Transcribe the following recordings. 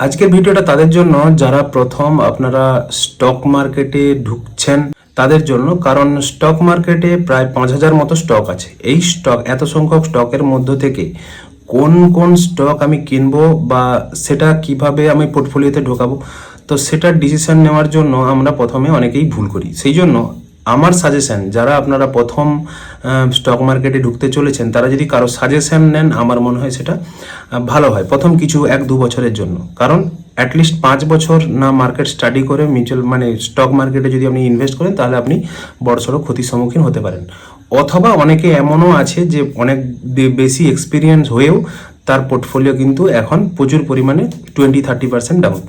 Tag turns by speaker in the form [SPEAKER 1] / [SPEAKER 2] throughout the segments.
[SPEAKER 1] আজকের ভিডিওটা তাদের জন্য যারা প্রথম আপনারা স্টক মার্কেটে ঢুকছেন তাদের জন্য, কারণ স্টক মার্কেটে প্রায় 5,000 মতো স্টক আছে। এই স্টক, এত সংখ্যক স্টকের মধ্য থেকে কোন কোন স্টক আমি কিনবো বা সেটা কিভাবে আমি পোর্টফোলিওতে ঢোকাবো, তো সেটার ডিসিশন নেওয়ার জন্য আমরা প্রথমে অনেকেই ভুল করি। সেই জন্য আমার সাজেশন, যারা আপনারা প্রথম স্টক মার্কেটে ঢুকতে চলেছেন তারা যদি কারো সাজেশন নেন, আমার মনে হয় সেটা ভালো হয় প্রথম কিছু 1-2 বছরের জন্য। কারণ অ্যাটলিস্ট 5 বছর না মার্কেট স্টাডি করে মিউচুয়াল স্টক মার্কেটে যদি আপনি ইনভেস্ট করেন, তাহলে আপনি বড়সড় ক্ষতির সম্মুখীন হতে পারেন। অথবা অনেকে এমনও আছে যে অনেক বেশি এক্সপিরিয়েন্স হয়েও তার পোর্টফোলিও কিন্তু এখন প্রচুর পরিমাণে 20-30% ডাউন।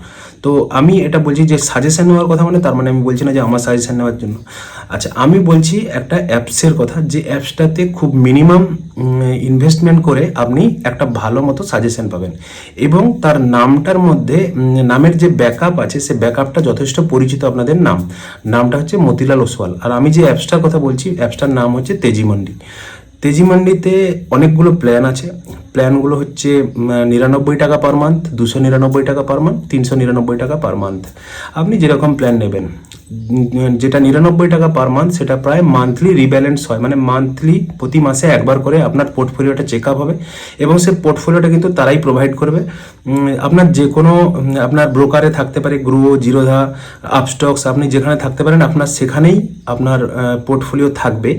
[SPEAKER 1] তো আমি এটা বলছি যে সাজেশন নেওয়ার কথা, তার মানে আমি বলছি না যে আমার সাজেশন নেওয়ার জন্য। আচ্ছা, আমি বলছি একটা অ্যাপসের কথা, যে অ্যাপসটাতে খুব মিনিমাম ইনভেস্টমেন্ট করে আপনি একটা ভালো মতো সাজেশন পাবেন, এবং তার নামটার মধ্যে নামের যে ব্যাকআপ আছে, সে ব্যাকআপটা যথেষ্ট পরিচিত। আপনাদের নামটা হচ্ছে মতিলাল ওসওয়াল। আর আমি যে অ্যাপসটার কথা বলছি, অ্যাপসটার নাম হচ্ছে তেজি মান্ডি। তেজি মান্ডিতে অনেকগুলো প্ল্যান আছে। প্ল্যানগুলো হচ্ছে 99 টাকা পার মান্থ, 299 টাকা পার মান্থ, 399 টাকা পার মান্থ। আপনি যেরকম প্ল্যান নেবেন, যেটা 99 টাকা পার মান্থ সেটা প্রায় মান্থলি রিব্যালেন্স হয়, মান্থলি প্রতি মাসে একবার করে আপনার পোর্টফোলিওটা চেক আপ হবে, এবং সে পোর্টফোলিওটা কিন্তু তারাই প্রোভাইড করবে। আপনার যে কোনো আপনার ব্রোকারে থাকতে পারে, গ্রো, জিরোধা, আপস্টক্স, আপনি যেখানে থাকতে পারেন আপনার সেখানেই আপনার পোর্টফোলিও থাকবে।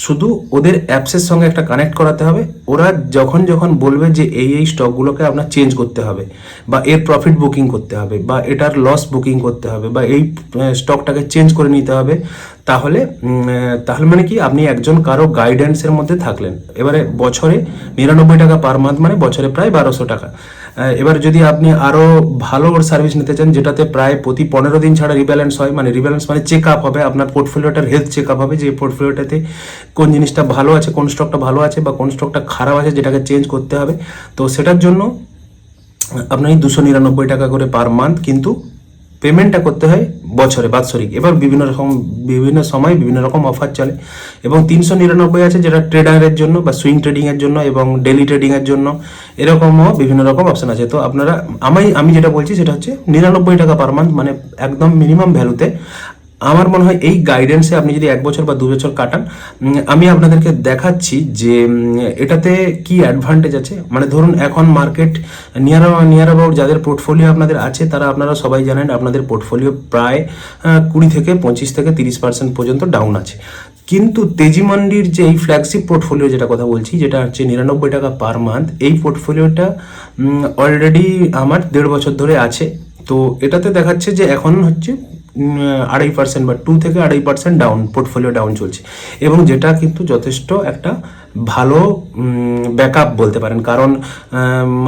[SPEAKER 1] শুধু ওদের অ্যাপসের সঙ্গে একটা কানেক্ট করাতে হবে। ওরা যখন যখন বলবে যে এই স্টকগুলোকে আপনার চেঞ্জ করতে হবে, বা এর প্রফিট বুকিং করতে হবে, বা এটার লস বুকিং করতে হবে, বা এই স্টকটাকে চেঞ্জ করে নিতে হবে, তাহলে মানে কি, আপনি একজন কারো গাইডেন্সের মধ্যে থাকলেন। এবারে বছরে 99 টাকা পার মান্থ মানে বছরে প্রায় 1200 টাকা। এবার যদি আপনি আরও ভালো সার্ভিস নিতে চান, যেটাতে প্রায় প্রতি 15 দিন ছাড়া রিব্যালেন্স হয়, রিব্যালেন্স মানে চেক আপ হবে, আপনার পোর্টফোলিওটার হেলথ চেক আপ হবে, যে পোর্টফোলিওটাতে কোন জিনিসটা ভালো আছে, কোন স্টকটা ভালো আছে, বা কোন স্টকটা খারাপ আছে যেটাকে চেঞ্জ করতে হবে। তো সেটার জন্য আপনার 299 টাকা করে পার মান্থ, কিন্তু পেমেন্টটা করতে হয় বছরে বাৎসরিক। এবার বিভিন্ন সময় বিভিন্ন রকম অফার চলে, এবং 399 আছে যেটা ট্রেডারের জন্য বা সুইং ট্রেডিংয়ের জন্য এবং ডেলি ট্রেডিংয়ের জন্য, এরকমও বিভিন্ন রকম অপশান আছে। তো আপনারা আমি যেটা বলছি সেটা হচ্ছে 99 টাকা পার মান্থ, মানে একদম মিনিমাম ভ্যালুতে। আমার মনে হয় এই গাইডেন্সে আপনি যদি 1 বছর বা 2 বছর কাটান, আমি আপনাদেরকে দেখাচ্ছি যে এটাতে কি অ্যাডভান্টেজ আছে। ধরুন এখন মার্কেট নিয়ার অ্যাবাউট যাদের পোর্টফোলিও আপনাদের আছে, আপনারা সবাই জানেন আপনাদের পোর্টফোলিও প্রায় 20 থেকে 25 থেকে 30% পর্যন্ত ডাউন আছে। কিন্তু তেজি মান্ডির যে এই ফ্ল্যাগশিপ পোর্টফোলিও যেটা কথা বলছি, যেটা হচ্ছে 99 টাকা পার মান্থ, এই পোর্টফোলিওটা অলরেডি আমার 1.5 বছর ধরে আছে। তো এটাতে দেখাচ্ছে যে এখন হচ্ছে 2.5% বা 2 থেকে 2.5% ডাউন, পোর্টফোলিও ডাউন চলছে, এবং যেটা কিন্তু যথেষ্ট একটা ভালো ব্যাকআপ বলতে পারেন। কারণ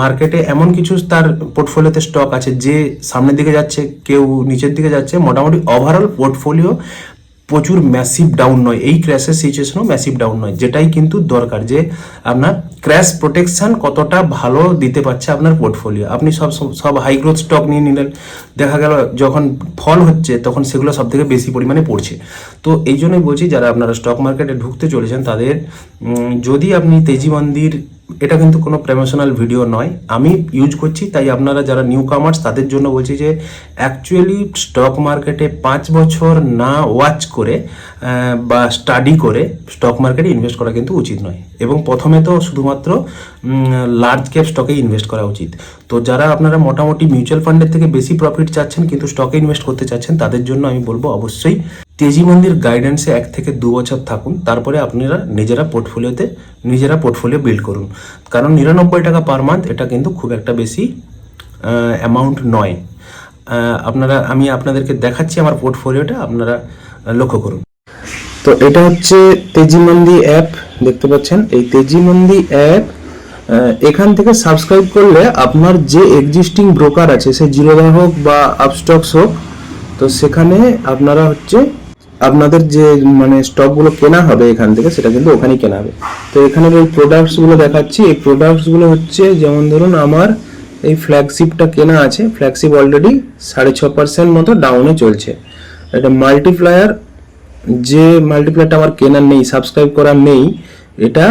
[SPEAKER 1] মার্কেটে এমন কিছু তার পোর্টফোলিওতে স্টক আছে যে সামনের দিকে যাচ্ছে, কেউ নিচের দিকে যাচ্ছে, মোটামুটি ওভারঅল পোর্টফোলিও প্রচুর ম্যাসিভ ডাউন নয়, এই ক্র্যাশের সিচুয়েশনও ম্যাসিভ ডাউন নয়, যেটাই কিন্তু দরকার, যে আপনার ক্র্যাশ প্রোটেকশন কতটা ভালো দিতে পারছে আপনার পোর্টফোলিও। আপনি সব হাই গ্রোথ স্টক নিয়ে নিলেন, দেখা গেল যখন ফল হচ্ছে তখন সেগুলো সব থেকে বেশি পরিমাণে পড়ছে। তো এই জন্যই বলছি, যারা আপনারা স্টক মার্কেটে ঢুকতে চলেছেন তাদের যদি আপনি তেজি মান্ডির, এটা কিন্তু কোনো প্রমোশনাল ভিডিও নয়, আমি ইউজ করছি, তাই আপনারা যারা নিউ কামার্স তাদের জন্য বলছি যে অ্যাকচুয়ালি স্টক মার্কেটে 5 বছর না ওয়াচ করে বা স্টাডি করে স্টক মার্কেটে ইনভেস্ট করা কিন্তু উচিত নয়, এবং প্রথমে তো শুধুমাত্র লার্জ ক্যাপ স্টকে ইনভেস্ট করা উচিত। তো যারা আপনারা মোটামুটি মিউচুয়াল ফান্ডের থেকে বেশি প্রফিট চাচ্ছেন কিন্তু স্টকে ইনভেস্ট করতে চাচ্ছেন, তাদের জন্য আমি বলবো অবশ্যই তেজি মান্ডির গাইডেন্সে 1 থেকে 2 বছর থাকুন, তারপরে আপনারা নিজেরা পোর্টফোলিও বিল্ড করুন। কারণ 99 টাকা পার মান্থ এটা কিন্তু খুব একটা বেশি অ্যামাউন্ট নয়। আমি আপনাদেরকে দেখাচ্ছি আমার পোর্টফোলিওটা, আপনারা লক্ষ্য করুন। তো এটা হচ্ছে তেজি মান্ডি অ্যাপ, দেখতে পাচ্ছেন এই তেজি মান্ডি অ্যাপ। এখান থেকে সাবস্ক্রাইব করলে আপনার যে এক্সিস্টিং ব্রোকার আছে, সে জিরোধা হোক বা আপস্টক্স হোক, তো সেখানে আপনারা হচ্ছে আপনাদের যে স্টকগুলো কেনা হবে এখান থেকে, সেটা কিন্তু ওখানেই কেনা হবে। তো এখানে এই প্রোডাক্টসগুলো দেখাচ্ছি, এই প্রোডাক্টসগুলো হচ্ছে যেমন ধরুন আমার এই ফ্ল্যাগশিপটা কেনা আছে, ফ্ল্যাগশিপ অলরেডি 6.5% মতো ডাউনে চলছে। এটা মাল্টিপ্লায়ার, যে মাল্টিপ্লায়ারটা আমার কেনার নেই, সাবস্ক্রাইব করার নেই, এটা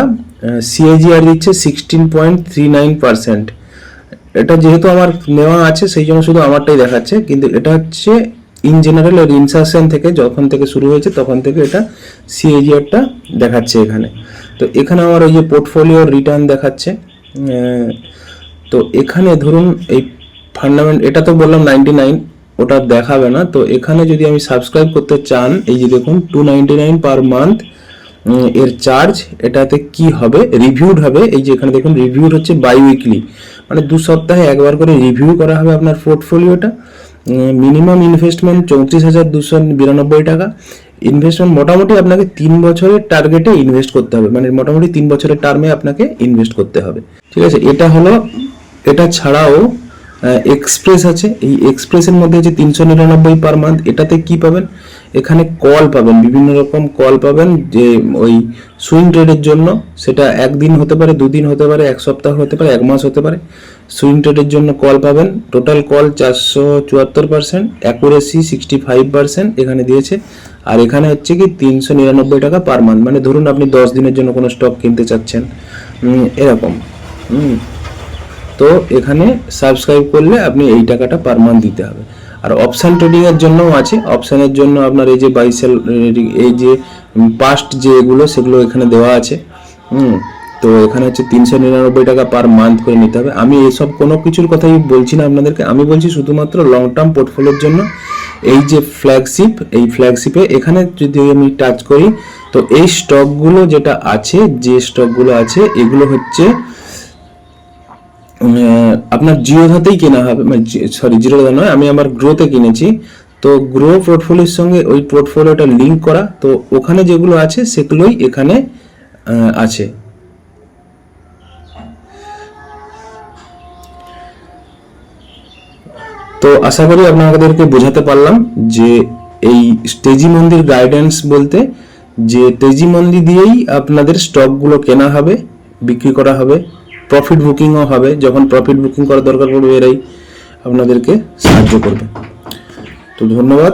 [SPEAKER 1] সিএজিআর দিচ্ছে 16.39%। এটা যেহেতু আমার নেওয়া আছে সেই জন্য শুধু আমারটাই দেখাচ্ছে, কিন্তু এটা হচ্ছে ইন জেনারেল এর ইনসারশন থেকে যখন থেকে শুরু হয়েছে তখন থেকে এটা সিএজিআরটা দেখাচ্ছে এখানে। তো এখানে আমার ওই যে পোর্টফোলিও রিটার্ন দেখাচ্ছে। তো এখানে ধরুন এই ফান্ডামেন্ট, এটা তো বললাম 99, ওটা দেখাবে না। তো এখানে যদি আমি সাবস্ক্রাইব করতে চান, এই যে দেখুন 299 পার মান্থ এর চার্জ। এটাতে কি হবে, রিভিউড হবে। এই যে এখানে দেখুন রিভিউড হচ্ছে বাই উইকলি, মানে 2 সপ্তাহে একবার করে রিভিউ করা হবে আপনার পোর্টফোলিওটা। মিনিমাম ইনভেস্টমেন্ট 34,292 টাকা। ইনভেস্টমেন্ট মোটামুটি আপনাকে 3 বছরের টার্গেটে ইনভেস্ট করতে হবে, মানে মোটামুটি 3 বছরের টার্মে আপনাকে ইনভেস্ট করতে হবে, ঠিক আছে। এটা হলো, এটা ছাড়াও এক্সপ্রেস আছে। এই এক্সপ্রেসের মধ্যে হচ্ছে 399 পার মান্থ। এটাতে কি পাবেন, এখানে কল পাবেন, বিভিন্ন রকম কল পাবেন, যে ওই সুইং ট্রেডের জন্য। সেটা একদিন হতে পারে, 2 দিন হতে পারে, 1 সপ্তাহ হতে পারে, 1 মাস হতে পারে। সুইং ট্রেডের জন্য কল পাবেন। টোটাল কল 474%, অ্যাকুরেসি 65% এখানে দিয়েছে। আর এখানে হচ্ছে কি 399 টাকা পার মান্থ, মানে ধরুন আপনি 10 দিনের জন্য কোনো স্টক কিনতে চাচ্ছেন, এরকম। তো এখানে সাবস্ক্রাইব করলে আপনি এই টাকাটা পার মান্থ দিতে হবে। আর অপশান ট্রেডিং এর জন্যও আছে। অপশানের জন্য আপনার এই যে বাই সেল, এই যে পাস্ট যেগুলো সেগুলো এখানে দেওয়া আছে। তো এখানে হচ্ছে 399 টাকা পার মান্থ করে নিতে হবে। আমি এসব কোনো কিছুর কথাই বলছি না আপনাদেরকে, আমি বলছি শুধুমাত্র লং টার্ম পোর্টফোলিওর জন্য। এই যে ফ্ল্যাগশিপ, এই ফ্ল্যাগশিপে এখানে যদি আমি টাচ করি, তো এই স্টকগুলো যেটা আছে, যে স্টকগুলো আছে এগুলো হচ্ছে আপনার জিরোধাতেই কেনা হবে, মানে সরি জিরোধা নয়, আমি আমার গ্রোতে কিনেছি। তো গ্রো পোর্টফোলিওর সঙ্গে ওই পোর্টফোলিওটা লিঙ্ক করা, তো ওখানে যেগুলো আছে সেগুলোই এখানে আছে। তো আশা করি আপনাদেরকে বোঝাতে পারলাম যে এই তেজি মন্দির গাইডেন্স বলতে, যে তেজি মন্দির দিয়েই আপনাদের স্টকগুলো কেনা হবে, বিক্রি করা হবে, প্রফিট বুকিংও হবে। যখন প্রফিট বুকিং করার দরকার পড়বে এরাই আপনাদেরকে সাহায্য করবে। তো ধন্যবাদ।